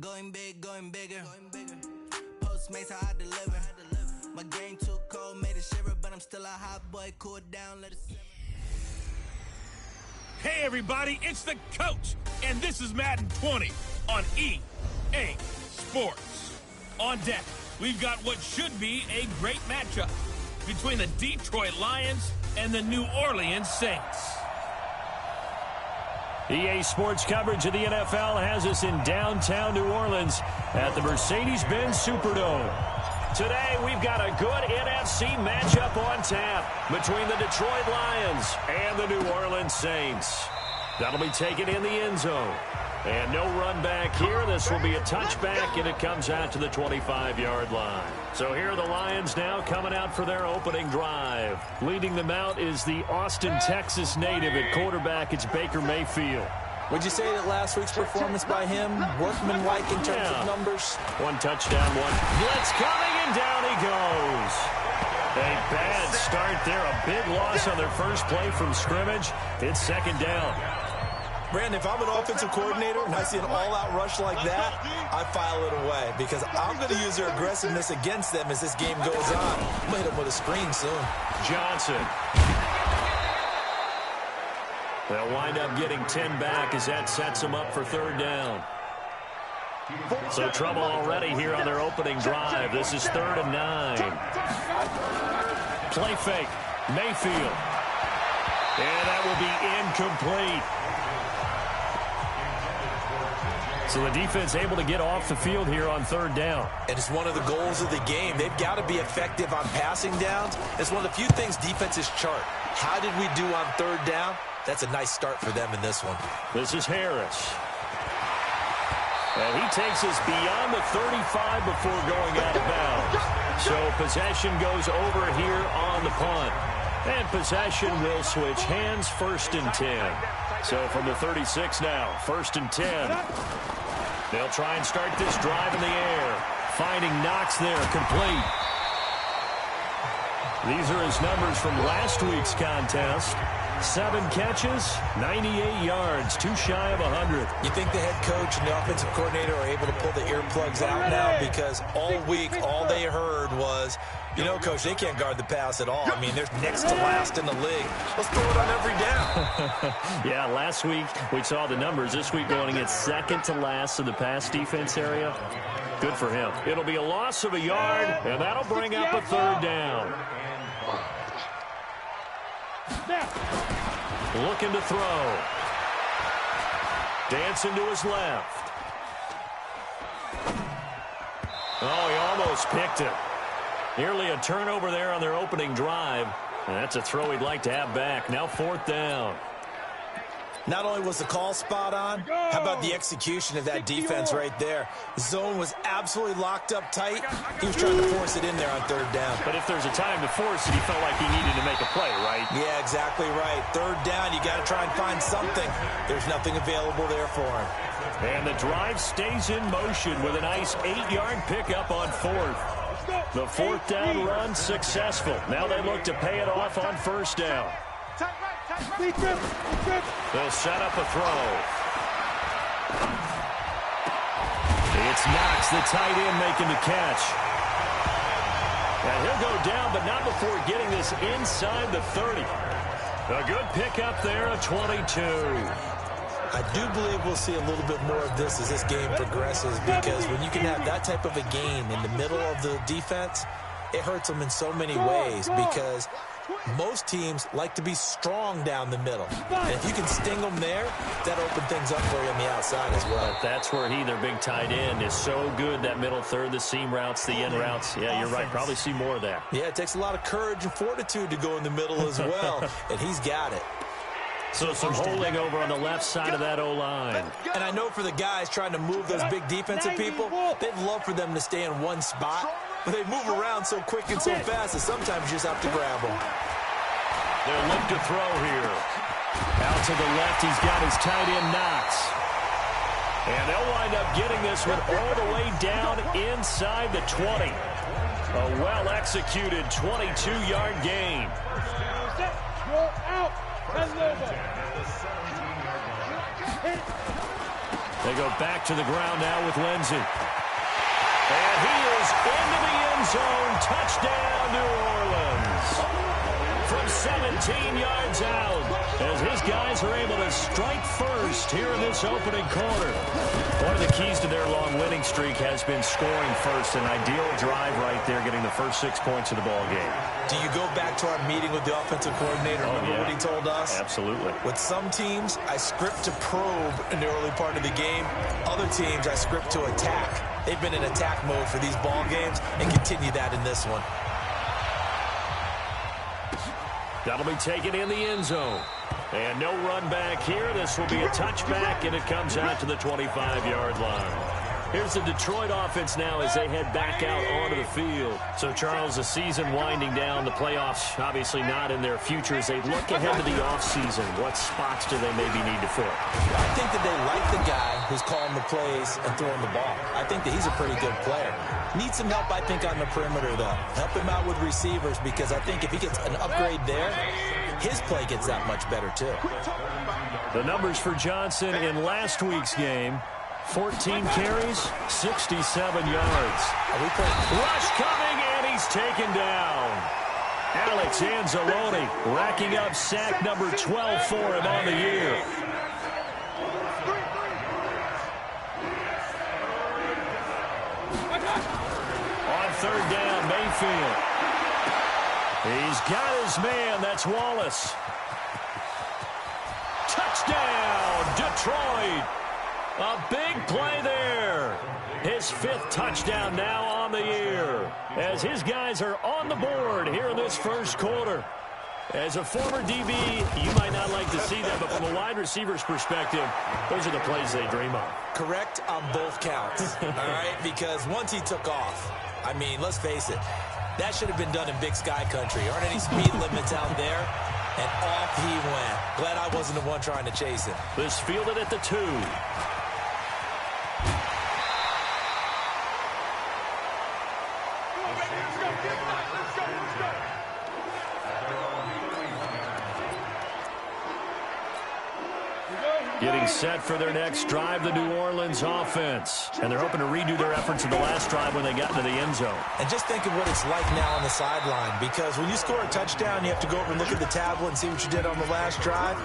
Going big, going bigger. Postmates how I deliver. My game too cold, made it shiver, but I'm still a hot boy. Cool down, let it simmer. Hey everybody, it's the coach, and this is Madden 20 on EA Sports. On deck, we've got what should be a great matchup between the Detroit Lions and the New Orleans Saints. EA Sports coverage of the NFL has us in downtown New Orleans at the Mercedes-Benz Superdome. Today, we've got a good NFC matchup on tap between the Detroit Lions and the New Orleans Saints. That'll be taken in the end zone. And no run back here. This will be a touchback, and it comes out to the 25-yard line. So here are the Lions now coming out for their opening drive. Leading them out is the Austin, Texas native at quarterback. It's Baker Mayfield. Would you say that last week's performance by him, workmanlike in terms of numbers? One touchdown, one blitz coming, and down he goes. A bad start there. A big loss on their first play from scrimmage. It's second down. Brandon, if I'm an offensive coordinator and I see an all-out rush like that, I file it away because I'm going to use their aggressiveness against them as this game goes on. I'm going to hit them with a screen soon. Johnson. They'll wind up getting 10 back as that sets them up for third down. So trouble already here on their opening drive. This is 3rd and 9. Play fake. Mayfield. And that will be incomplete. So the defense able to get off the field here on third down. And it's one of the goals of the game. They've got to be effective on passing downs. It's one of the few things defenses chart. How did we do on third down? That's a nice start for them in this one. This is Harris. And he takes us beyond the 35 before going out of bounds. So possession goes over here on the punt. And possession will switch hands, 1st and 10. So from the 36 now, 1st and 10. They'll try and start this drive in the air. Finding Knox there, complete. These are his numbers from last week's contest. 7 catches, 98 yards, too shy of 100. You think the head coach and the offensive coordinator are able to pull the earplugs out now? Because all week, all they heard was, you know, Coach, they can't guard the pass at all. I mean, they're next to last in the league. Let's throw it on every down. Yeah, last week we saw the numbers. This week going against 2nd to last in the pass defense area. Good for him. It'll be a loss of a yard, and that'll bring up a 3rd down. Looking to throw. Dancing to his left. Oh, he almost picked it. Nearly a turnover there on their opening drive. And that's a throw he'd like to have back. Now 4th down. Not only was the call spot on, how about the execution of that defense right there? The zone was absolutely locked up tight. He was trying to force it in there on 3rd down. But if there's a time to force it, he felt like he needed to make a play, right? Yeah, exactly right. 3rd down, you got to try and find something. There's nothing available there for him. And the drive stays in motion with a nice 8-yard pickup on 4th. The 4th down run successful. Now they look to pay it off on 1st down. They'll set up a throw. It's Knox, the tight end, making the catch. And he'll go down, but not before getting this inside the 30. A good pickup there, a 22. I do believe we'll see a little bit more of this as this game progresses, because when you can have that type of a game in the middle of the defense, it hurts them in so many ways, because most teams like to be strong down the middle. And if you can sting them there, that'll open things up for you on the outside as well. But that's where their big tight end, is so good, that middle third, the seam routes, the end routes. Yeah, you're right. Probably see more of that. Yeah, it takes a lot of courage and fortitude to go in the middle as well, and he's got it. So some holding over on the left side of that O-line. And I know for the guys trying to move those big defensive people, they'd love for them to stay in one spot, but they move around so quick and so fast that sometimes you just have to grab them. They'll look to throw here. Out to the left, he's got his tight end Knox. And they'll wind up getting this one all the way down inside the 20. A well-executed 22-yard gain. They go back to the ground now with Lindsey. And he is into the end zone. Touchdown, New Orleans. From 17 yards out, as his guys are able to strike first here in this opening quarter. One of the keys to their long winning streak has been scoring first. An ideal drive right there, getting the first 6 points of the ball game. Do you go back to our meeting with the offensive coordinator? Remember what he told us? Absolutely. With some teams, I script to probe in the early part of the game. Other teams, I script to attack. They've been in attack mode for these ball games and continue that in this one. That'll be taken in the end zone. And no run back here. This will be a touchback, and it comes out to the 25-yard line. Here's the Detroit offense now as they head back out onto the field. So, Charles, the season winding down, the playoffs obviously not in their future. As they look ahead to the offseason, what spots do they maybe need to fill? I think that they like the guy who's calling the plays and throwing the ball. I think that he's a pretty good player. Needs some help, I think, on the perimeter, though. Help him out with receivers, because I think if he gets an upgrade there, his play gets that much better, too. The numbers for Johnson in last week's game: 14 carries, 67 yards. Rush coming, and he's taken down. Alex Anzalone racking up sack number 12 for him on the year. On third down, Mayfield. He's got his man. That's Wallace. Touchdown, Detroit. A big play there. His 5th touchdown now on the year, as his guys are on the board here in this first quarter. As a former DB, you might not like to see that, but from a wide receiver's perspective, those are the plays they dream of. Correct on both counts, all right? Because once he took off, I mean, let's face it, that should have been done in Big Sky Country. Aren't any speed limits out there? And off he went. Glad I wasn't the one trying to chase him. This fielded at the 2. Getting set for their next drive, the New Orleans offense. And they're hoping to redo their efforts of the last drive when they got into the end zone. And just think of what it's like now on the sideline, because when you score a touchdown, you have to go over and look at the tablet and see what you did on the last drive.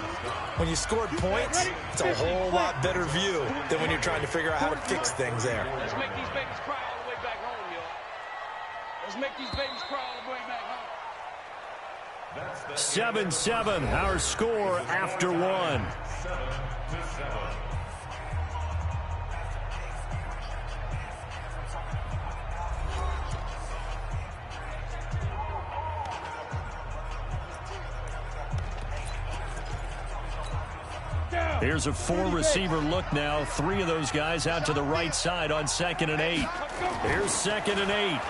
When you scored points, it's a whole lot better view than when you're trying to figure out how to fix things there. Let's make these babies cry all the way back home, yo. Let's make these babies cry all the way back home. 7-7, our score after 1. Here's a 4-receiver look now. 3 of those guys out to the right side on 2nd and 8. Here's 2nd and 8.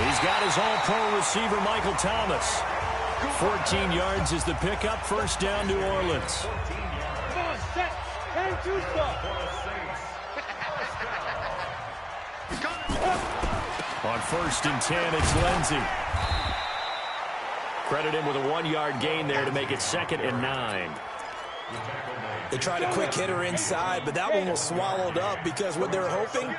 He's got his all-pro receiver, Michael Thomas. 14 yards is the pickup. First down, New Orleans. Come on, set. And 2 stuff. On 1st and 10, it's Lindsey. Credit him with a 1-yard gain there to make it 2nd and 9. They tried a quick hitter inside, but that one was swallowed up because what they're hoping,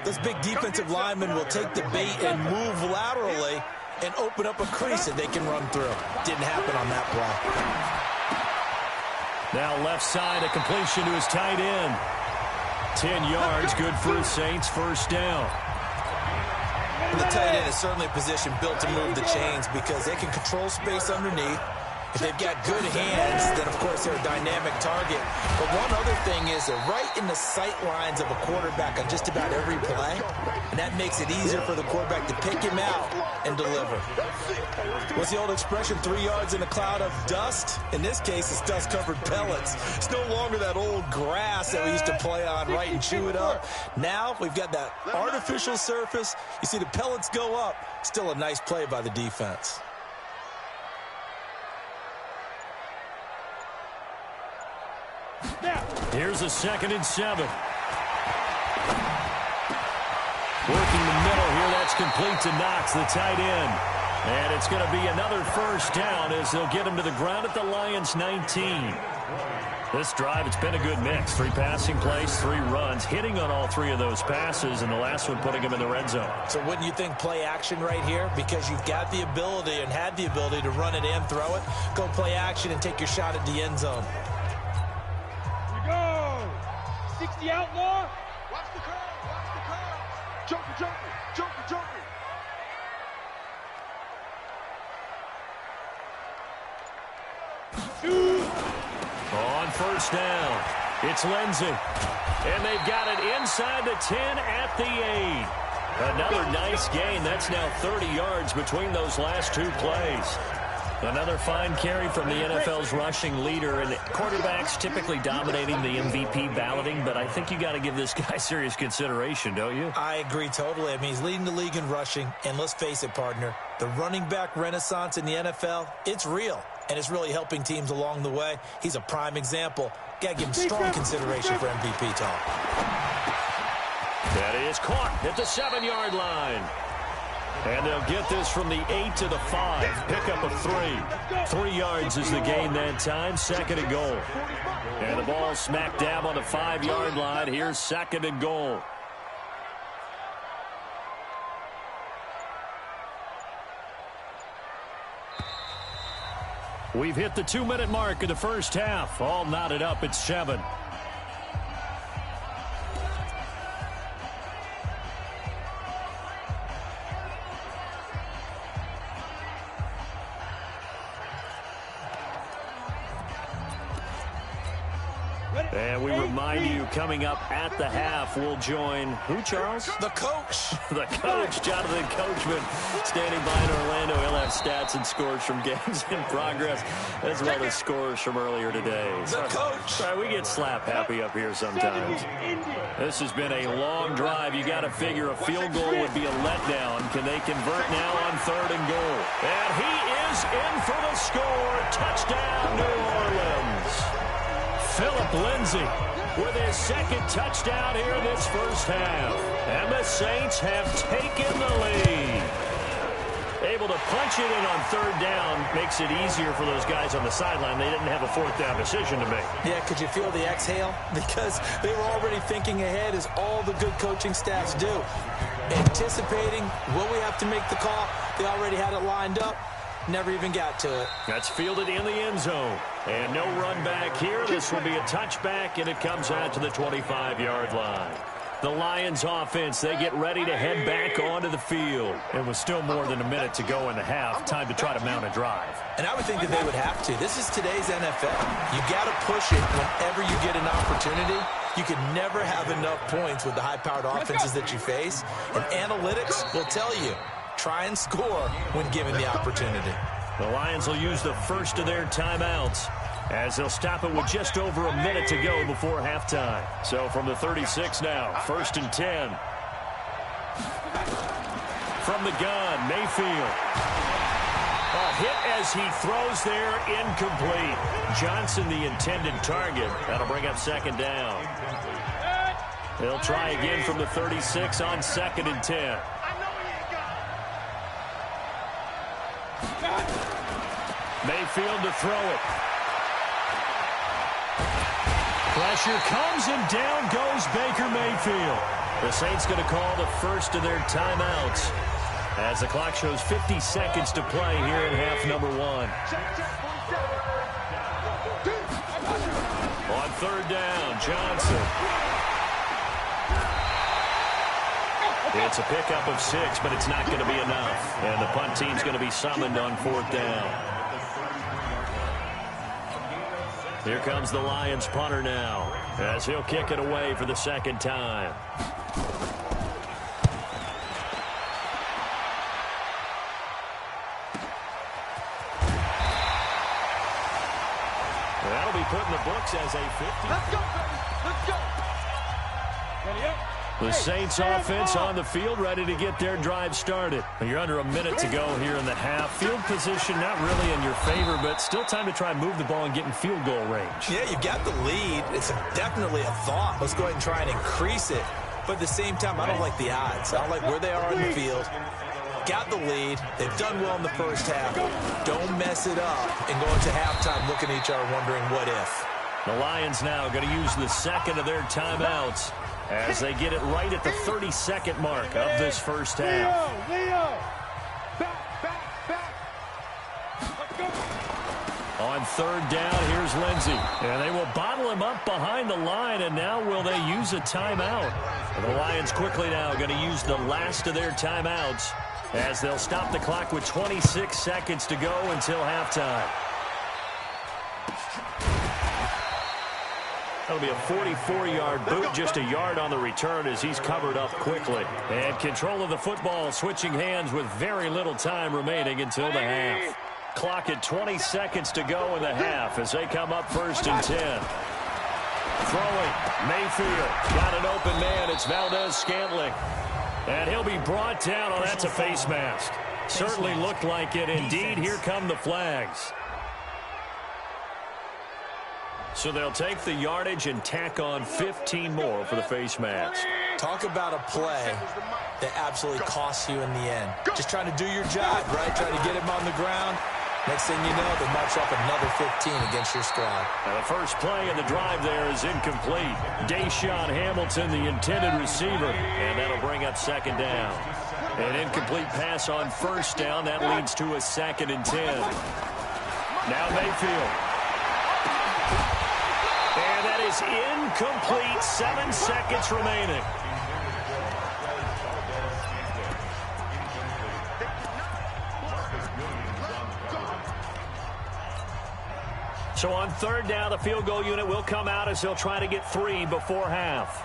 those big defensive linemen will take the bait and move laterally and open up a crease that they can run through. Didn't happen on that play. Now left side, a completion to his tight end. 10 yards, good for the Saints, first down. And the tight end is certainly a position built to move the chains because they can control space underneath. If they've got good hands, then, of course, they're a dynamic target. But one other thing is they're right in the sight lines of a quarterback on just about every play, and that makes it easier for the quarterback to pick him out and deliver. What's the old expression, 3 yards in a cloud of dust? In this case, it's dust-covered pellets. It's no longer that old grass that we used to play on, right, and chew it up. Now we've got that artificial surface. You see the pellets go up. Still a nice play by the defense. Here's a 2nd and 7. Working the middle here. That's complete to Knox, the tight end. And it's going to be another first down as they'll get him to the ground at the Lions' 19. This drive, it's been a good mix. 3 passing plays, 3 runs, hitting on all 3 of those passes, and the last one putting him in the red zone. So wouldn't you think play action right here? Because you've got the ability and had the ability to run it and throw it. Go play action and take your shot at the end zone. Here we go. 60 outlaw. Watch the curve. Watch the curve. Joker, joker, joker, joker. On first down, it's Lindsey. And they've got it inside the 10 at the 8. Another nice gain. That's now 30 yards between those last 2 plays. Another fine carry from the NFL's rushing leader, and quarterbacks typically dominating the MVP balloting, but I think you got to give this guy serious consideration, don't you? I agree totally. I mean, he's leading the league in rushing, and let's face it, partner, the running back renaissance in the NFL, it's real, and it's really helping teams along the way. He's a prime example. Got to give him strong consideration for MVP talk. That is caught at the 7-yard line. And they'll get this from the 8 to the 5. Pickup of 3. 3 yards is the gain that time. 2nd and goal. And the ball smack dab on the 5-yard line. Here's 2nd and goal. We've hit the 2-minute mark of the first half. All knotted up at 7. And we remind you, coming up at the half, we'll join who, Charles? The coach. The coach, Jonathan Coachman, standing by in Orlando. He'll have stats and scores from games in progress, as well as scores from earlier today. The coach. Sorry, we get slap happy up here sometimes. This has been a long drive. You got to figure a field goal would be a letdown. Can they convert now on 3rd and goal? And he is in for the score. Touchdown, New Orleans. Philip Lindsay with his 2nd touchdown here in this first half. And the Saints have taken the lead. Able to punch it in on 3rd down makes it easier for those guys on the sideline. They didn't have a 4th down decision to make. Yeah, could you feel the exhale? Because they were already thinking ahead, as all the good coaching staffs do. Anticipating, will we have to make the call? They already had it lined up. Never even got to it. That's fielded in the end zone. And no run back here. This will be a touchback, and it comes out to the 25-yard line. The Lions offense, they get ready to head back onto the field. It was still more than a minute to go in the half. Time to try to mount a drive. And I would think that they would have to. This is today's NFL. You got to push it whenever you get an opportunity. You can never have enough points with the high-powered offenses that you face. And analytics will tell you, try and score when given the opportunity. The Lions will use the first of their timeouts as they'll stop it with just over a minute to go before halftime. So from the 36 now, 1st and 10. From the gun, Mayfield. A hit as he throws there, incomplete. Johnson, the intended target. That'll bring up 2nd down. They'll try again from the 36 on 2nd and 10. Mayfield to throw it. Pressure comes, and down goes Baker Mayfield. The Saints going to call the first of their timeouts as the clock shows 50 seconds to play here in half number 1. On 3rd down, Johnson. It's a pickup of 6, but it's not going to be enough. And the punt team's going to be summoned on 4th down. Here comes the Lions punter now, as he'll kick it away for the 2nd time. That'll be put in the books as a 50. Let's go, baby. Let's go. Ready up. The Saints offense on the field, ready to get their drive started. You're under a minute to go here in the half. Field position not really in your favor, but still time to try and move the ball and get in field goal range. Yeah, you've got the lead. It's definitely a thought. Let's go ahead and try and increase it. But at the same time, I don't like the odds. I don't like where they are on the field. got the lead. They've done well in the first half. Don't mess it up and go into halftime looking at each other wondering what if. The Lions now going to use the second of their timeouts as they get it right at the 30-second mark of this first half. Leo. Back. Let's go. On third down, here's Lindsey. And they will bottle him up behind the line, and now will they use a timeout? And the Lions quickly now going to use the last of their timeouts as they'll stop the clock with 26 seconds to go until halftime. That'll be a 44-yard boot, just a yard on the return as he's covered up quickly. And control of the football switching hands with very little time remaining until the half. Clock at 20 seconds to go in the half as they come up 1st and 10. Throwing, Mayfield. Got an open man. It's Valdez-Scantling. And he'll be brought down. Oh, that's a face mask. Certainly looked like it. Indeed, here come the flags. So they'll take the yardage and tack on 15 more for the face mask. Talk about a play that absolutely costs you in the end. Just trying to do your job, right? Trying to get him on the ground. Next thing you know, they march off another 15 against your squad. Now the first play of the drive there is incomplete. Deshaun Hamilton, the intended receiver, and that'll bring up 2nd down. An incomplete pass on 1st down. That leads to a 2nd and 10. Now Mayfield. And that is incomplete. 7 seconds remaining. So on 3rd down, the field goal unit will come out as they'll try to get 3 before half.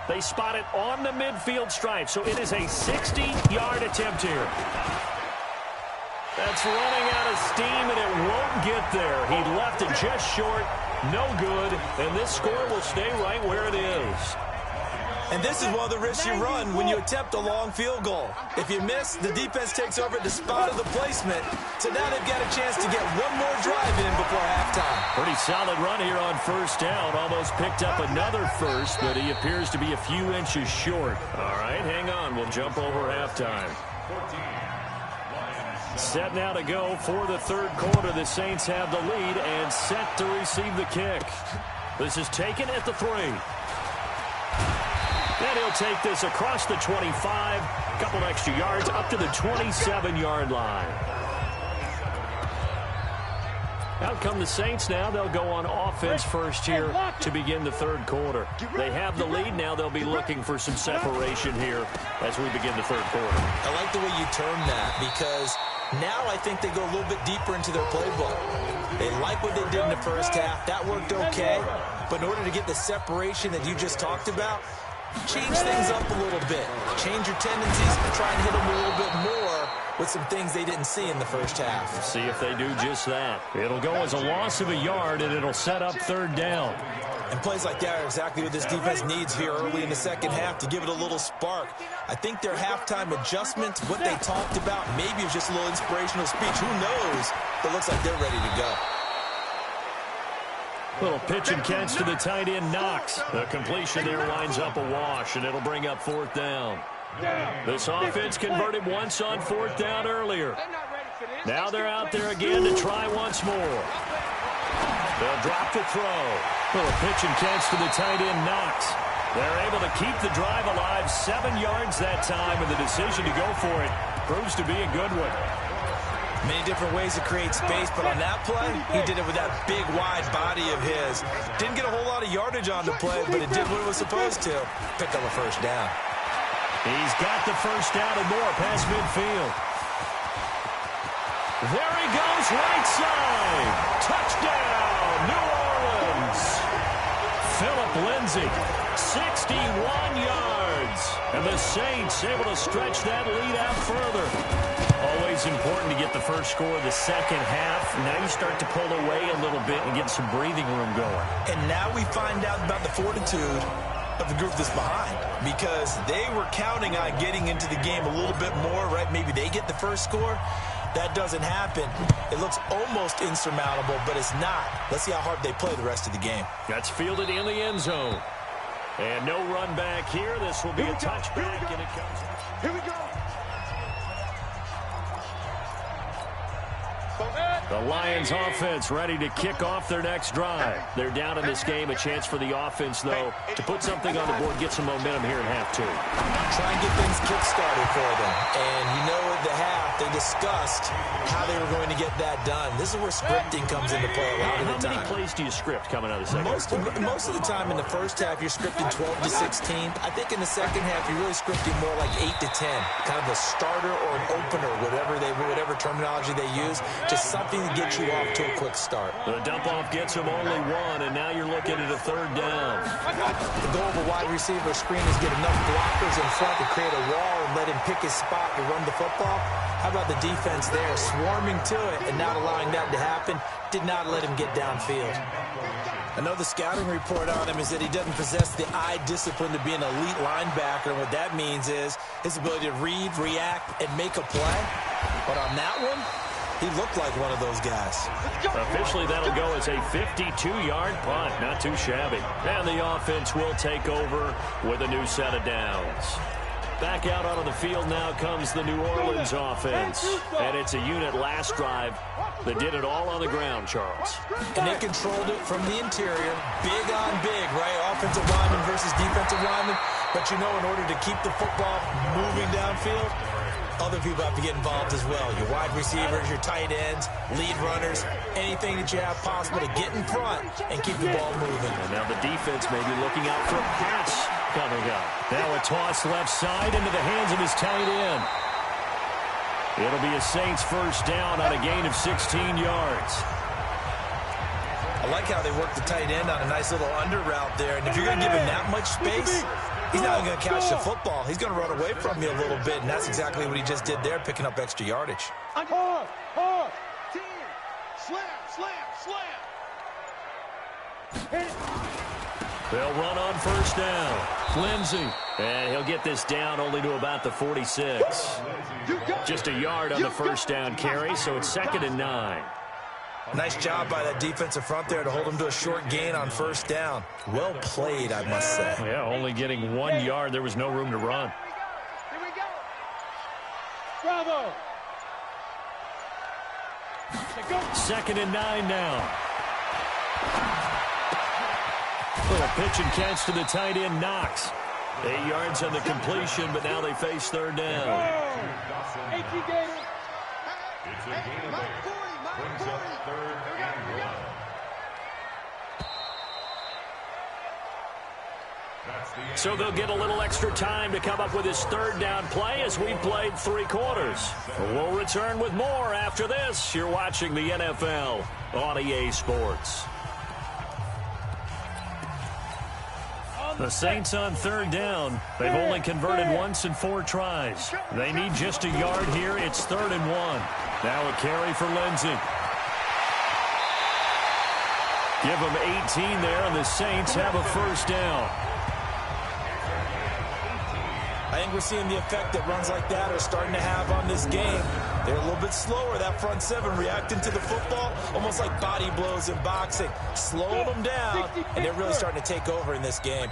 They spot it on the midfield stripe, so it is a 60-yard attempt here. That's running out of steam, and it won't get there. He left it just short, no good, and this score will stay right where it is. And this is one of the risks you run when you attempt a long field goal. If you miss, the defense takes over at the spot of the placement. So now they've got a chance to get one more drive in before halftime. Pretty solid run here on 1st down. Almost picked up another first, but he appears to be a few inches short. All right, hang on. We'll jump over halftime. Set now to go for the 3rd quarter. The Saints have the lead and set to receive the kick. This is taken at the 3. And he'll take this across the 25, a couple extra yards up to the 27-yard line. Out come the Saints now. They'll go on offense first here to begin the 3rd quarter. They have the lead. Now they'll be looking for some separation here as we begin the 3rd quarter. I like the way you term that because now I think they go a little bit deeper into their playbook. They like what they did in the first half. That worked okay. But in order to get the separation that you just talked about, change things up a little bit. Change your tendencies and try and hit them a little bit more with some things they didn't see in the first half. See if they do just that. It'll go as a loss of a yard, and it'll set up 3rd down. And plays like that are exactly what this defense needs here early in the second half to give it a little spark. I think their halftime adjustments, what they talked about, maybe it was just a little inspirational speech. Who knows? But it looks like they're ready to go. Little pitch and catch to the tight end, Knox. The completion there winds up a wash, and it'll bring up 4th down. This offense converted once on 4th down earlier. Now they're out there again to try once more. They'll drop the throw. Little pitch and catch to the tight end, Knox. They're able to keep the drive alive, 7 yards that time, and the decision to go for it proves to be a good one. Many different ways to create space, but on that play, he did it with that big, wide body of his. Didn't get a whole lot of yardage on the play, but it did what it was supposed to. Picked up a 1st down. He's got the 1st down and more past midfield. There he goes, right side. Touchdown, New Orleans. Philip Lindsay, 61 yards. And the Saints able to stretch that lead out further. Always important to get the first score of the second half. Now you start to pull away a little bit and get some breathing room going. And now we find out about the fortitude of the group that's behind, because they were counting on getting into the game a little bit more, right? Maybe they get the first score. That doesn't happen. It looks almost insurmountable, but it's not. Let's see how hard they play the rest of the game. That's fielded in the end zone. And no run back here. This will be a touchback, and it comes. Here we go. The Lions offense ready to kick off their next drive. They're down in this game. A chance for the offense, though, to put something on the board, get some momentum here in half two. Try and get things kick-started for them. And you know at the half, they discussed how they were going to get that done. This is where scripting comes into play a lot of the time. How many plays do you script coming out of the second? Most of the time in the first half, you're scripting 12 to 16. I think in the second half, you're really scripting more like 8 to 10. Kind of a starter or an opener, whatever terminology they use. Just something to get you off to a quick start. The dump-off gets him only one, and now you're looking at a third down. The goal of a wide receiver screen is get enough blockers in front to create a wall and let him pick his spot to run the football. How about the defense there, swarming to it and not allowing that to happen? Did not let him get downfield. I know the scouting report on him is that he doesn't possess the eye discipline to be an elite linebacker. And what that means is his ability to read, react, and make a play. But on that one, he looked like one of those guys. Officially, that'll go as a 52-yard punt. Not too shabby. And the offense will take over with a new set of downs. Back out onto the field now comes the New Orleans offense. And it's a unit last drive that did it all on the ground, Charles. And they controlled it from the interior. Big on big, right? Offensive lineman versus defensive lineman. But you know, in order to keep the football moving downfield, other people have to get involved as well. Your wide receivers, your tight ends, lead runners, anything that you have possible to get in front and keep the ball moving. And now the defense may be looking out for a pass coming up. Now a toss left side into the hands of his tight end. It'll be a Saints first down on a gain of 16 yards. I like how they work the tight end on a nice little under route there. And if you're going to give him that much space, he's not going to catch the football. He's going to run away from you a little bit, and that's exactly what he just did there, picking up extra yardage. Hard, team, slam. They'll run on first down. Lindsey. And he'll get this down only to about the 46. Just a yard on the first down carry, so it's 2nd and 9. Nice job by that defensive front there to hold him to a short gain on first down. Well played, I must say. Yeah, only getting 1 yard. There was no room to run. Here we go. Bravo. 2nd and 9 now. Little pitch and catch to the tight end, Knox. 8 yards on the completion, but now they face third down. 18 Gators. It's a gain of 8. Brings up 3rd and 1. So they'll get a little extra time to come up with his third down play as we played 3 quarters. We'll return with more after this. You're watching the NFL on EA Sports. The Saints on third down. They've only converted once in 4 tries. They need just a yard here. It's 3rd and 1. Now a carry for Lindsey. Give them 18 there, and the Saints have a first down. I think we're seeing the effect that runs like that are starting to have on this game. They're a little bit slower, that front 7, reacting to the football, almost like body blows in boxing. Slowing them down, and they're really starting to take over in this game.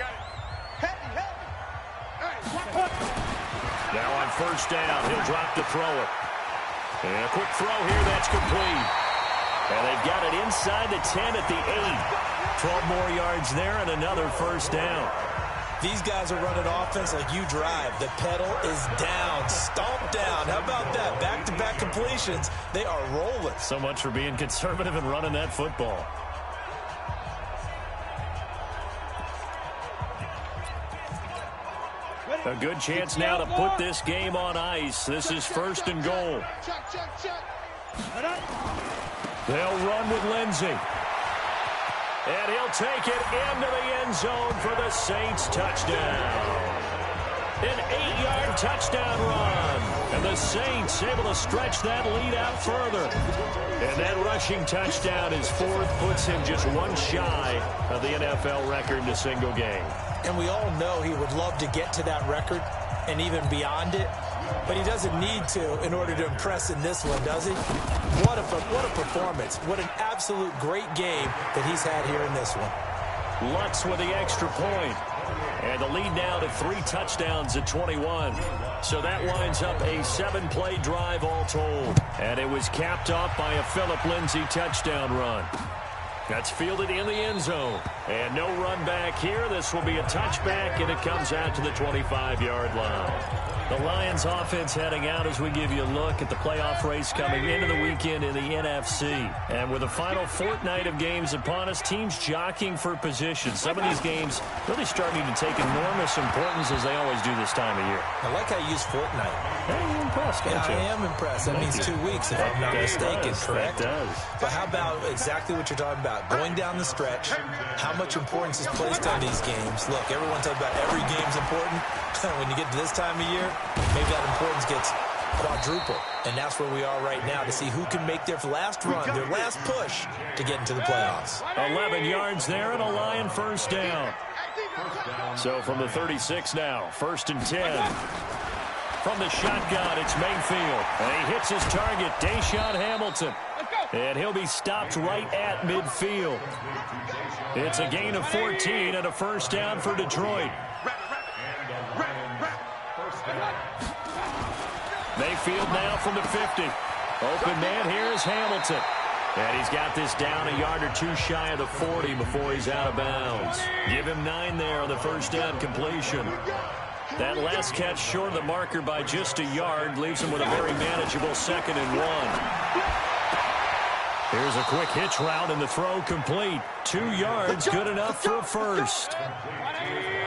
Now on first down, he'll drop to throw it. And a quick throw here, that's complete. And they've got it inside the 10 at the 8. 12 more yards there and another first down. These guys are running offense like you drive. The pedal is down, stomped down. How about that? Back-to-back completions. They are rolling. So much for being conservative and running that football. A good chance now to put this game on ice. This is 1st and goal. They'll run with Lindsey. And he'll take it into the end zone for the Saints touchdown. An 8-yard touchdown run. And the Saints able to stretch that lead out further. And that rushing touchdown is 4th, puts him just 1 shy of the NFL record in a single game. And we all know he would love to get to that record and even beyond it. But he doesn't need to in order to impress in this one, does he? What a performance. What an absolute great game that he's had here in this one. Lutz with the extra point. And the lead now to 3 touchdowns at 21. So that winds up a 7-play drive all told. And it was capped off by a Phillip Lindsay touchdown run. That's fielded in the end zone. And no run back here. This will be a touchback, and it comes out to the 25-yard line. The Lions offense heading out as we give you a look at the playoff race coming into the weekend in the NFC. And with the final fortnight of games upon us, teams jockeying for position. Some of these games really starting to take enormous importance as they always do this time of year. I like how you use fortnight. Hey, you're impressed, Yeah, aren't you? I am impressed. That means 2 weeks, if I'm not mistaken, correct? That does. But how about exactly what you're talking about? Going down the stretch, how much importance is placed on these games? Look, everyone talks about every game's important. When you get to this time of year, maybe that importance gets quadruple. And that's where we are right now to see who can make their last run, their last push to get into the playoffs. 11 yards there and a Lion first down. So from the 36 now, 1st and 10. From the shotgun, it's Mayfield. And he hits his target, Deshaun Hamilton. And he'll be stopped right at midfield. It's a gain of 14 and a first down for Detroit. Mayfield now from the 50. Open man here is Hamilton. And he's got this down a yard or two shy of the 40 before he's out of bounds. Give him 9 there on the first down completion. That last catch short of the marker by just a yard leaves him with a very manageable 2nd and 1. Here's a quick hitch route and the throw complete. 2 yards, good enough for a first.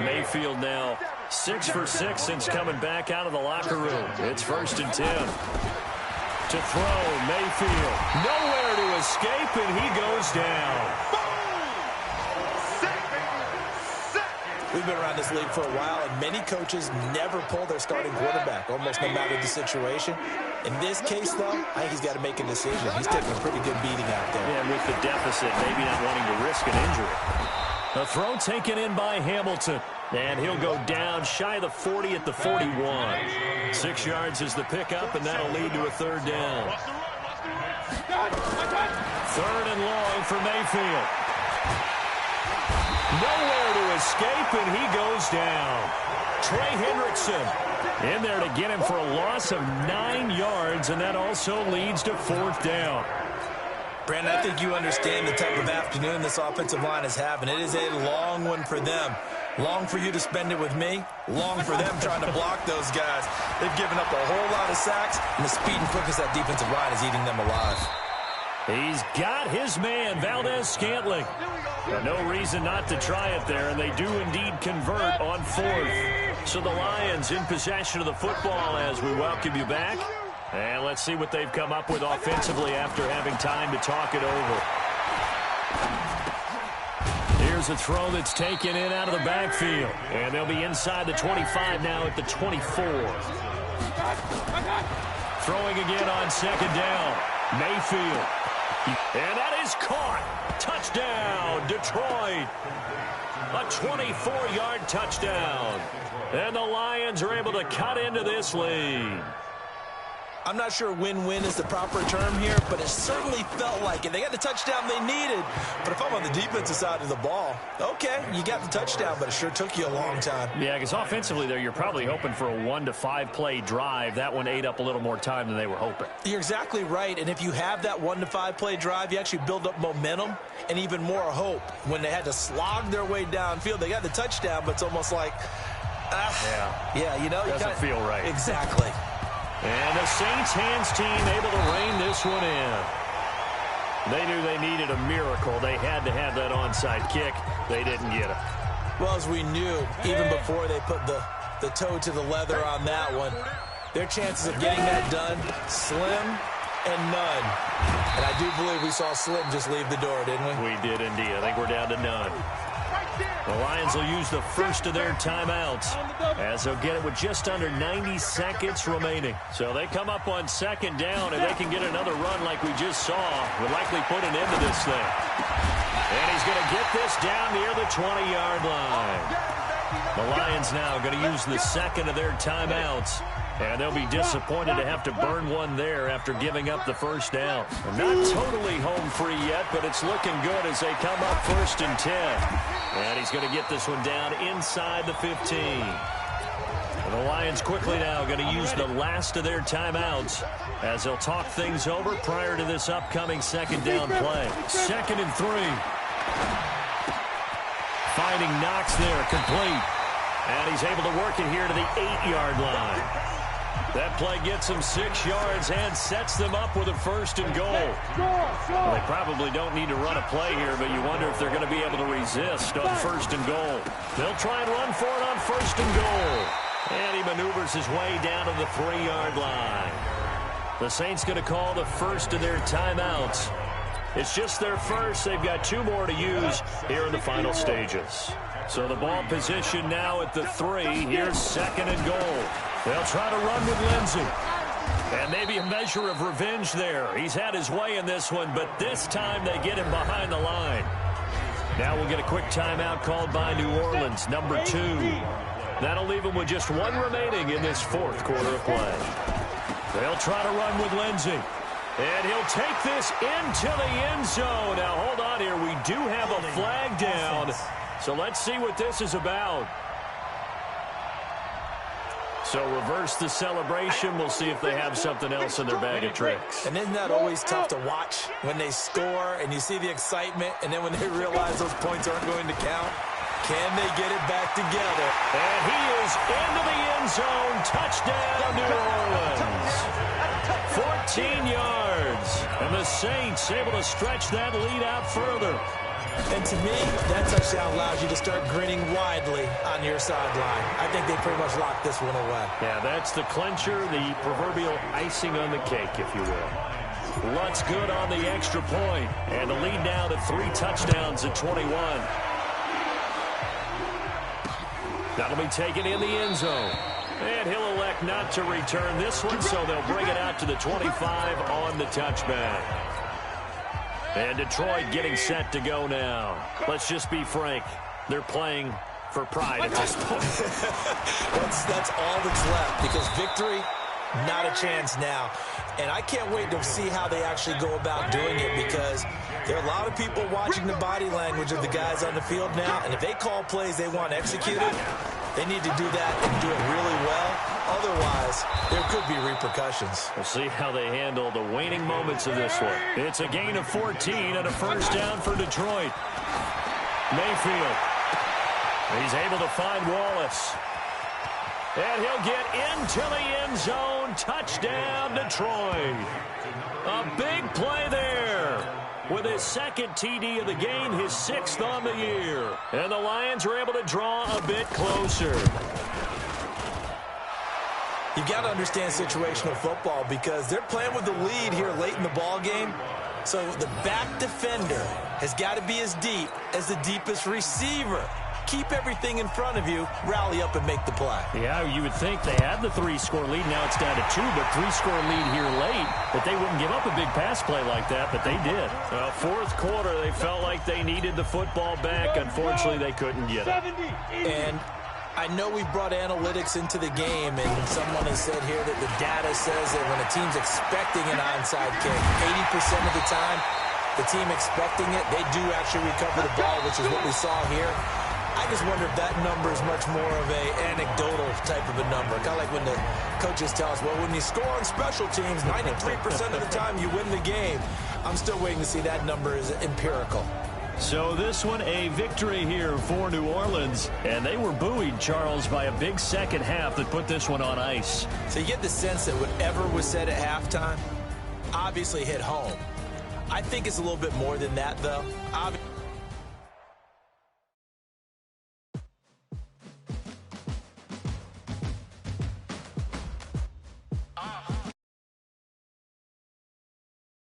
Mayfield now 6 for 6 since coming back out of the locker room. It's 1st and 10. To throw, Mayfield. Nowhere to escape, and he goes down. We've been around this league for a while, and many coaches never pull their starting quarterback, almost no matter the situation. In this case, though, I think he's got to make a decision. He's taking a pretty good beating out there. Yeah, with the deficit, maybe not wanting to risk an injury. A throw taken in by Hamilton. And he'll go down shy of the 40 at the 41. 6 yards is the pickup, and that'll lead to a 3rd down. 3rd and long for Mayfield. Nowhere to escape, and he goes down. Trey Hendrickson in there to get him for a loss of 9 yards, and that also leads to 4th down. Brandon, I think you understand the type of afternoon this offensive line is having. It is a long one for them. Long for you to spend it with me. Long for them trying to block those guys. They've given up a whole lot of sacks, and the speed and quickness of that defensive line is eating them alive. He's got his man, Valdez-Scantling. No reason not to try it there, and they do indeed convert on 4th. So the Lions in possession of the football as we welcome you back. And let's see what they've come up with offensively after having time to talk it over. Here's a throw that's taken in out of the backfield. And they'll be inside the 25 now at the 24. Throwing again on 2nd down. Mayfield. And that is caught. Touchdown, Detroit. A 24-yard touchdown. And the Lions are able to cut into this lead. I'm not sure win-win is the proper term here, but it certainly felt like it. They got the touchdown they needed. But if I'm on the defensive side of the ball, okay, you got the touchdown, but it sure took you a long time. Yeah, because offensively there, you're probably hoping for a 1 to 5 play drive. That one ate up a little more time than they were hoping. You're exactly right, and if you have that 1 to 5 play drive, you actually build up momentum and even more hope. When they had to slog their way downfield, they got the touchdown, but it's almost like, yeah, you know. Doesn't feel right. Exactly. And the Saints hands team able to rein this one in. They knew they needed a miracle. They had to have that onside kick. They didn't get it. Well, as we knew, even before they put the toe to the leather on that one, their chances of getting that done, slim and none. And I do believe we saw Slim just leave the door, didn't we? We did indeed. I think we're down to none. The Lions will use the first of their timeouts as they'll get it with just under 90 seconds remaining. So they come up on 2nd down, and they can get another run like we just saw. Would likely put an end to this thing. And he's going to get this down near the 20-yard line. The Lions now going to use the 2nd of their timeouts. And they'll be disappointed to have to burn one there after giving up the first down. Not totally home free yet, but it's looking good as they come up 1st and 10. And he's going to get this one down inside the 15. The Lions quickly now going to use the last of their timeouts as they'll talk things over prior to this upcoming second down play. 2nd and 3. Finding Knox there, complete. And he's able to work it here to the 8-yard line. That play gets them 6 yards and sets them up with a 1st and goal. Well, they probably don't need to run a play here, but you wonder if they're going to be able to resist on 1st and goal. They'll try and run for it on 1st and goal. And he maneuvers his way down to the 3-yard line. The Saints going to call the first of their timeouts. It's just their first. They've got 2 more to use here in the final stages. So the ball position now at the 3. Here's 2nd and goal. They'll try to run with Lindsey. And maybe a measure of revenge there. He's had his way in this one, but this time they get him behind the line. Now we'll get a quick timeout called by New Orleans, number 2. That'll leave him with just 1 remaining in this 4th quarter of play. They'll try to run with Lindsey. And he'll take this into the end zone. Now, hold on here. We do have a flag down. So let's see what this is about. So reverse the celebration. We'll see if they have something else in their bag of tricks. And isn't that always tough to watch when they score and you see the excitement, and then when they realize those points aren't going to count? Can they get it back together? And he is into the end zone. Touchdown, New Orleans. 14 yards. And the Saints able to stretch that lead out further. And to me, that touchdown allows you to start grinning widely on your sideline. I think they pretty much locked this one away. Yeah, that's the clincher, the proverbial icing on the cake, if you will. Lutz good on the extra point. And the lead now to 3 touchdowns at 21. That'll be taken in the end zone. And he'll elect not to return this one, so they'll bring it out to the 25 on the touchback. And Detroit getting set to go now. Let's just be frank. They're playing for pride at this point. That's all that's left, because victory, not a chance now. And I can't wait to see how they actually go about doing it, because there are a lot of people watching the body language of the guys on the field now, and if they call plays they want executed, they need to do that and do it really well. Otherwise, there could be repercussions. We'll see how they handle the waning moments of this one. It's a gain of 14 and a 1st down for Detroit. Mayfield. He's able to find Wallace. And he'll get into the end zone. Touchdown, Detroit. A big play there. With his 2nd TD of the game, his 6th on the year. And the Lions are able to draw a bit closer. You've got to understand situational football, because they're playing with the lead here late in the ball game. So the back defender has got to be as deep as the deepest receiver. Keep everything in front of you, rally up and make the play. Yeah, you would think they had the 3-score lead. Now it's down to 2, but 3-score lead here late. But they wouldn't give up a big pass play like that, but they did. 4th quarter, they felt like they needed the football back. Unfortunately, they couldn't get it. And I know we brought analytics into the game, and someone has said here that the data says that when a team's expecting an onside kick, 80% of the time, the team expecting it, they do actually recover the ball, which is what we saw here. I just wonder if that number is much more of a anecdotal type of a number. Kind of like when the coaches tell us, well, when you score on special teams, 93% of the time you win the game. I'm still waiting to see that number is empirical. So this one, a victory here for New Orleans. And they were buoyed, Charles, by a big second half that put this one on ice. So you get the sense that whatever was said at halftime obviously hit home. I think it's a little bit more than that, though. Obviously,